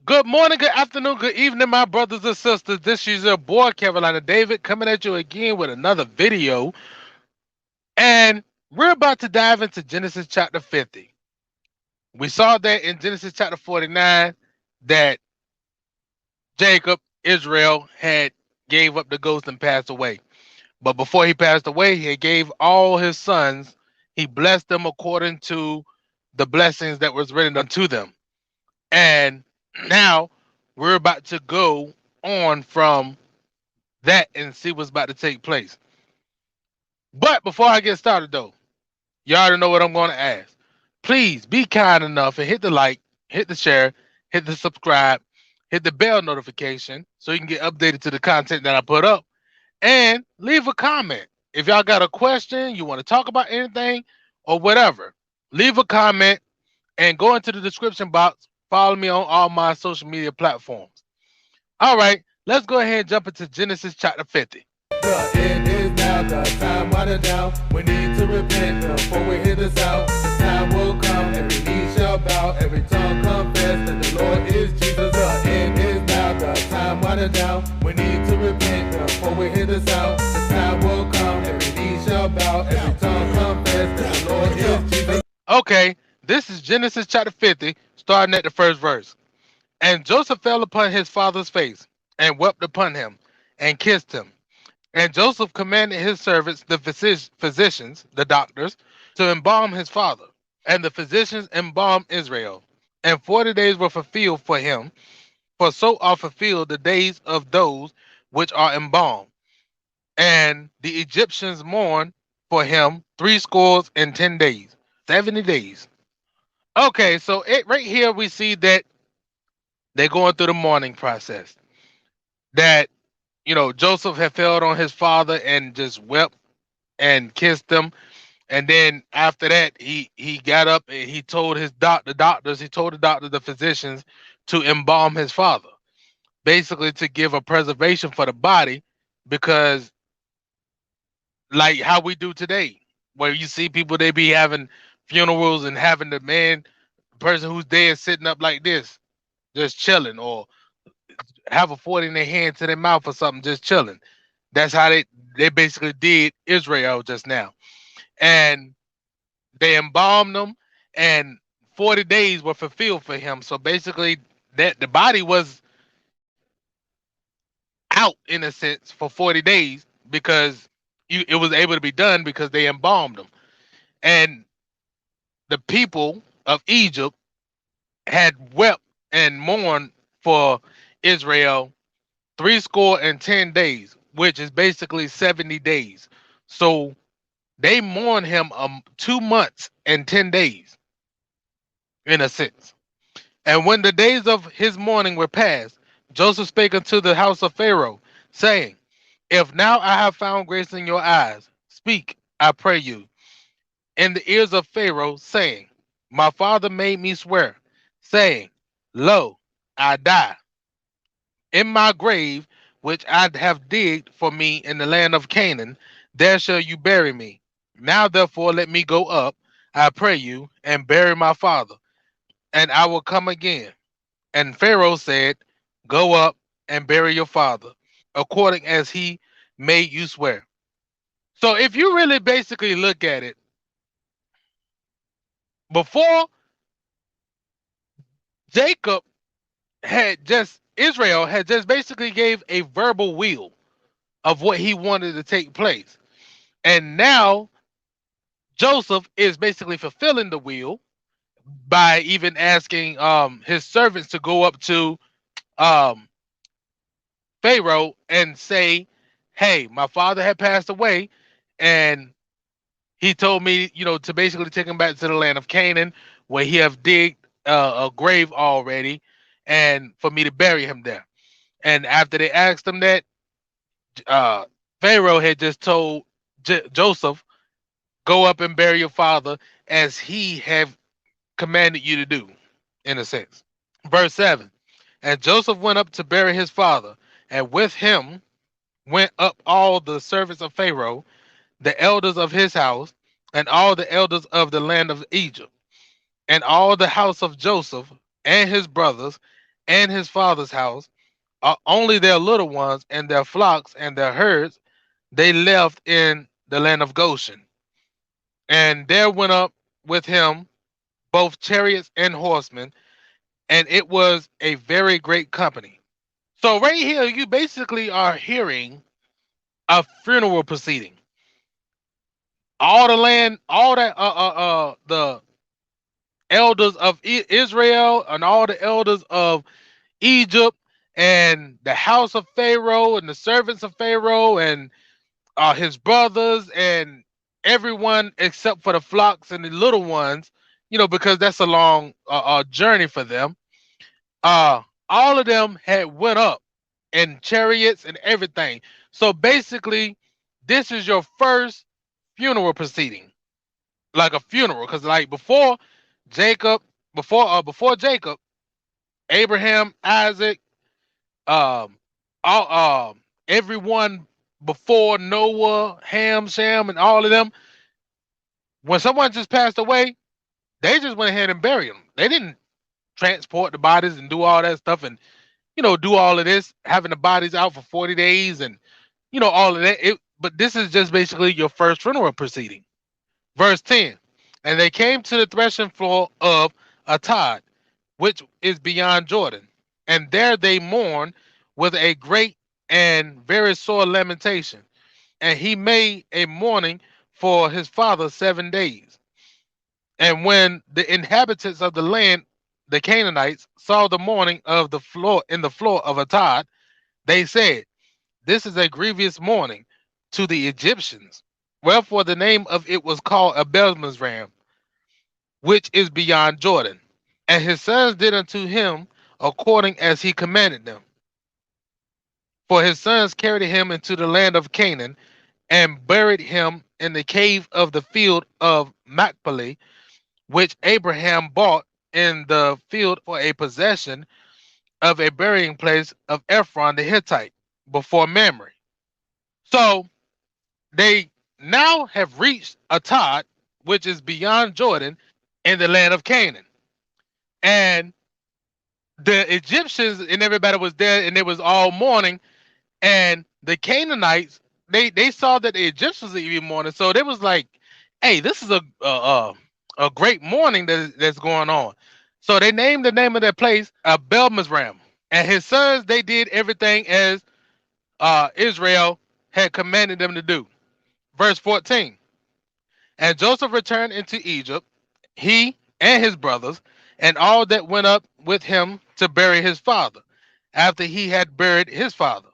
Good morning, good afternoon, good evening, my brothers and sisters. This is your boy, Carolina David, coming at you again with another video. And we're about to dive into Genesis chapter 50. We saw that in Genesis chapter 49 that Jacob, Israel, had gave up the ghost and passed away. But before he passed away, he gave all his sons, he blessed them according to the blessings that was written unto them. And now we're about to go on from that and see what's about to take place. But before I get started, though, you already know what I'm going to ask. Please be kind enough and hit the like, hit the share, hit the subscribe, hit the bell notification so you can get updated to the content that I put up, and leave a comment. If y'all got a question, you want to talk about anything or whatever, leave a comment and go into the description box. Follow me on all my social media platforms. All right, let's go ahead and jump into Genesis chapter 50. It is now the time winding down. We need to repent before we hit this out. The time will come, every knee shall bow, every tongue confess that the Lord is Jesus. It is now the time winding down. We need to repent before we hit this out. The time will come, every knee shall bow, every tongue confess that the Lord is Jesus. Okay, this is Genesis chapter 50, starting at the first verse. And Joseph fell upon his father's face and wept upon him and kissed him. And Joseph commanded his servants, the physicians, the doctors, to embalm his father. And the physicians embalmed Israel. And 40 days were fulfilled for him, for so are fulfilled the days of those which are embalmed. And the Egyptians mourned for him 60 and 10 days, 70 days. Okay, so right here we see that they're going through the mourning process. That Joseph had fell on his father and just wept and kissed him. And then after that, he got up and he told the doctors, the physicians, to embalm his father, basically to give a preservation for the body, because like how we do today, where you see people, they be having funerals and having the person who's dead sitting up like this, just chilling, or have a fork in their hand to their mouth or something, just chilling. That's how they basically did Israel just now. And they embalmed them, and 40 days were fulfilled for him. So basically, that the body was out in a sense for 40 days, because it was able to be done because they embalmed them. And the people of Egypt had wept and mourned for Israel 60 and 10 days, which is basically 70 days. So they mourned him 2 months and 10 days in a sense. And when the days of his mourning were past, Joseph spake unto the house of Pharaoh, saying, If now I have found grace in your eyes, speak, I pray you, in the ears of Pharaoh, saying, My father made me swear, saying, Lo, I die in my grave, which I have digged for me in the land of Canaan, there shall you bury me. Now therefore let me go up, I pray you, and bury my father, and I will come again. And Pharaoh said, Go up and bury your father, according as he made you swear. So if you really basically look at it, before Jacob Israel had just basically gave a verbal will of what he wanted to take place. And now Joseph is basically fulfilling the will by even asking his servants to go up to um Pharaoh and say, "Hey, my father had passed away, and he told me, to basically take him back to the land of Canaan, where he have digged a grave already, and for me to bury him there." And after they asked him that, uh, Pharaoh had just told Joseph, "Go up and bury your father, as he have commanded you to do," in a sense. Verse 7. And Joseph went up to bury his father, and with him went up all the servants of Pharaoh, the elders of his house, and all the elders of the land of Egypt, and all the house of Joseph and his brothers, and his father's house, only their little ones and their flocks and their herds they left in the land of Goshen. And there went up with him both chariots and horsemen, and it was a very great company. So right here, you basically are hearing a funeral proceeding. All the land, all that, the elders of Israel and all the elders of Egypt and the house of Pharaoh and the servants of Pharaoh and his brothers and everyone except for the flocks and the little ones, because that's a long journey for them. Uh, all of them had went up in chariots and everything. So basically, this is your first funeral proceeding, like a funeral, because like Jacob, before Jacob, Abraham, Isaac, all everyone before Noah, Ham, Shem, and all of them, when someone just passed away, they just went ahead and buried them. They didn't transport the bodies and do all that stuff and do all of this, having the bodies out for 40 days and all of that. But this is just basically your first funeral proceeding. Verse 10. And they came to the threshing floor of Atad, which is beyond Jordan. And there they mourned with a great and very sore lamentation. And he made a mourning for his father 7 days. And when the inhabitants of the land, the Canaanites, saw the mourning of the floor in the floor of Atad, they said, "This is a grievous mourning to the Egyptians." Wherefore the name of it was called Abel-Mizraim, which is beyond Jordan. And his sons did unto him according as he commanded them. For his sons carried him into the land of Canaan and buried him in the cave of the field of Machpelah, which Abraham bought in the field for a possession of a burying place of Ephron the Hittite before Mamre. So they now have reached Atad, which is beyond Jordan, in the land of Canaan. And the Egyptians and everybody was there and it was all mourning. And the Canaanites, they saw that the Egyptians were even mourning. So they was like, hey, this is a great mourning that's going on. So they named the name of that place Abel Mizraim. And his sons, they did everything as Israel had commanded them to do. Verse 14. And Joseph returned into Egypt, he and his brothers, and all that went up with him to bury his father, after he had buried his father.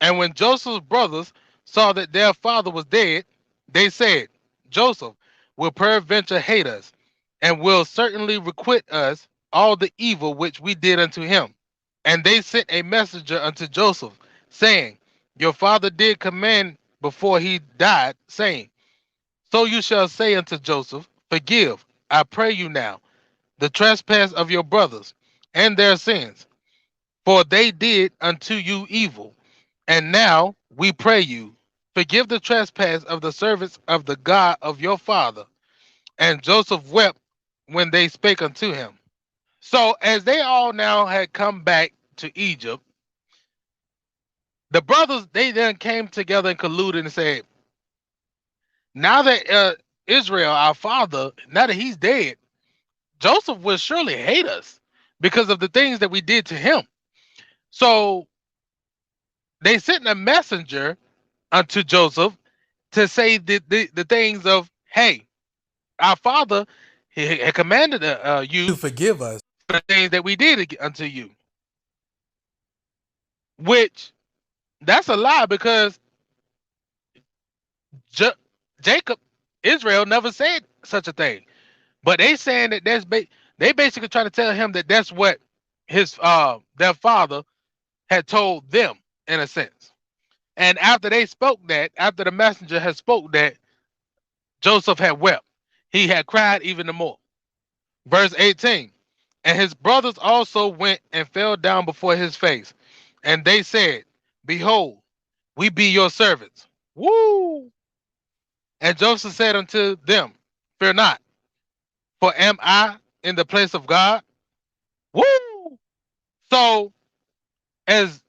And when Joseph's brothers saw that their father was dead, they said, Joseph will peradventure hate us, and will certainly requite us all the evil which we did unto him. And they sent a messenger unto Joseph, saying, Your father did command before he died, saying, So you shall say unto Joseph, Forgive, I pray you now, the trespass of your brothers, and their sins, for they did unto you evil. And now we pray you, forgive the trespass of the servants of the God of your father. And Joseph wept when they spake unto him. So as they all now had come back to Egypt, the brothers, they then came together and colluded and said, now that Israel, our father, now that he's dead, Joseph will surely hate us because of the things that we did to him. So they sent a messenger unto Joseph to say the things of, hey, our father he had commanded To you forgive us. for the things that we did unto you, which that's a lie because Ja- Jacob, Israel never said such a thing. But they saying that they basically trying to tell him that that's what his their father had told them in a sense. And after they spoke that, after the messenger had spoke that, Joseph had wept. He had cried even the more. Verse 18. And his brothers also went and fell down before his face. And they said, Behold, we be your servants. Woo! And Joseph said unto them, Fear not, for am I in the place of God? Woo! So as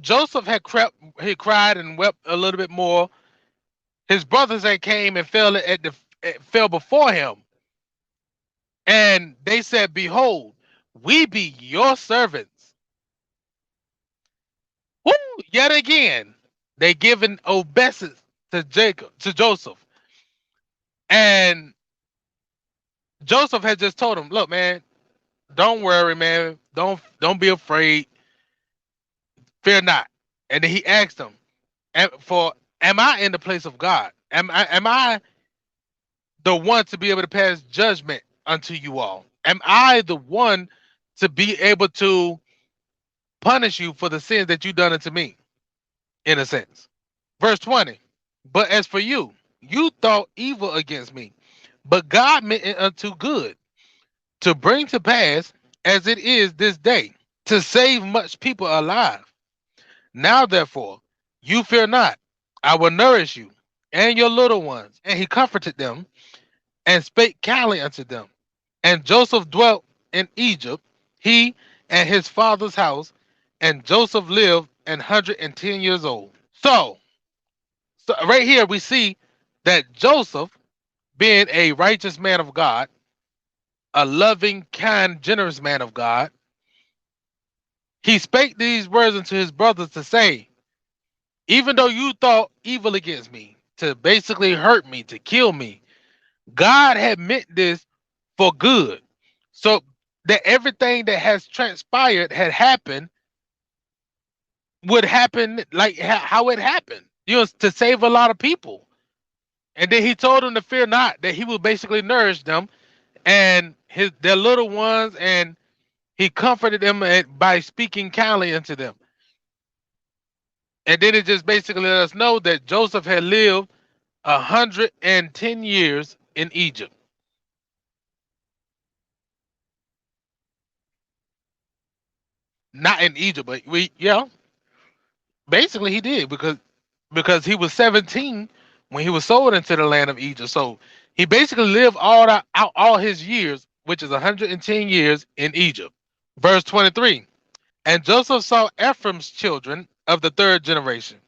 Joseph had crept, he cried and wept a little bit more. His brothers had came and fell before him, and they said, "Behold, we be your servants." Woo! Yet again, they given obeisance to Joseph, and Joseph had just told him, "Look, man, don't worry, man. Don't be afraid. Fear not." And then he asked him, "For am I in the place of God? Am I the one to be able to pass judgment unto you all? Am I the one to be able to punish you for the sins that you done unto me?" In a sense. Verse 20. But as for you, you thought evil against me, but God meant it unto good, to bring to pass as it is this day, to save much people alive. Now therefore, you fear not. I will nourish you and your little ones. And he comforted them and spake kindly unto them. And Joseph dwelt in Egypt, he and his father's house, and Joseph lived 110 years old. So right here we see that Joseph, being a righteous man of God, a loving, kind, generous man of God, he spake these words unto his brothers to say, even though you thought evil against me, to basically hurt me, to kill me, God had meant this for good. So that everything that has transpired had happened would happen like how it happened, to save a lot of people. And then he told them to fear not, that he will basically nourish them and their little ones, and he comforted them by speaking kindly unto them. And then it just basically let us know that Joseph had lived 110 years in Egypt. Not in Egypt, but basically he did, because he was 17 when he was sold into the land of Egypt. So he basically lived all his years, which is 110 years in Egypt. Verse 23. And Joseph saw Ephraim's children of the third generation.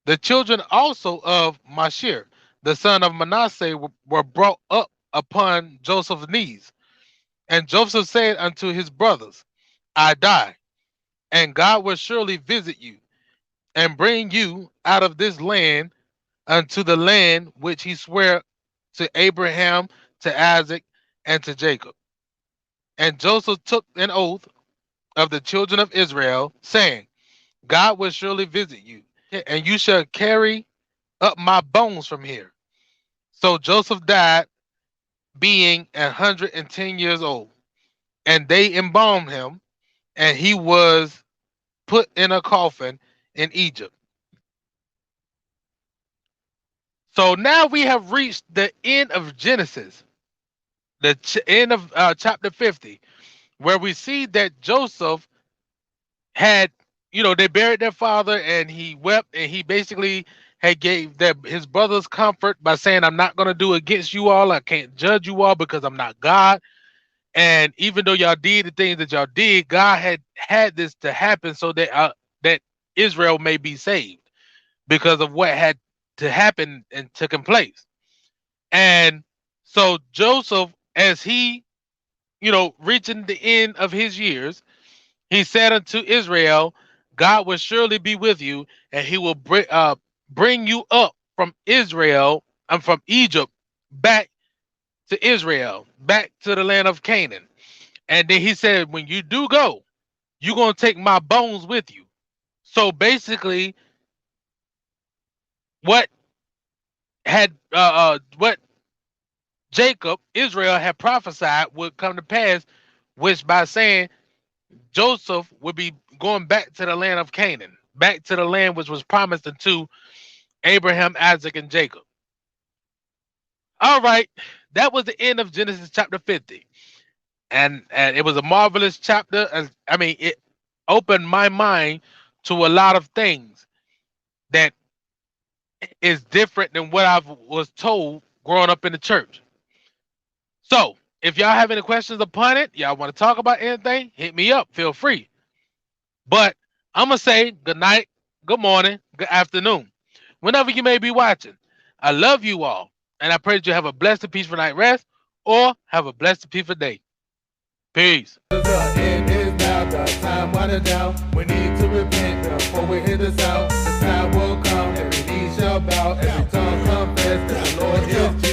The children also of Mashir, the son of Manasseh, were brought up upon Joseph's knees. And Joseph said unto his brothers, I die, and God will surely visit you, and bring you out of this land unto the land which he sware to Abraham, to Isaac, and to Jacob. And Joseph took an oath of the children of Israel, saying, God will surely visit you, and you shall carry up my bones from here. So Joseph died, being 110 years old, and they embalmed him, and he was put in a coffin in Egypt. So now we have reached the end of Genesis, the end of chapter 50, where we see that Joseph had, they buried their father, and he wept, and he basically had gave his brothers comfort by saying, I'm not going to do against you all. I can't judge you all because I'm not God. And even though y'all did the things that y'all did, God had this to happen so that Israel may be saved because of what had to happen and taken place. And so Joseph, as he, reaching the end of his years, he said unto Israel, God will surely be with you, and he will bring you up from Israel and from Egypt back to Israel, back to the land of Canaan. And then he said, when you do go, you're going to take my bones with you. So basically, what what Israel had prophesied would come to pass, which by saying Joseph would be going back to the land of Canaan, back to the land which was promised unto Abraham, Isaac, and Jacob. All right, that was the end of Genesis chapter 50. And it was a marvelous chapter. I mean, it opened my mind to a lot of things that is different than what I was told growing up in the church. So, if y'all have any questions upon it, y'all want to talk about anything, hit me up. Feel free. But I'm going to say good night, good morning, good afternoon, whenever you may be watching. I love you all. And I pray that you have a blessed and peaceful night rest or have a blessed and peaceful day. Peace. The end is now, the time winding down. We need to repent before we hit the south. The time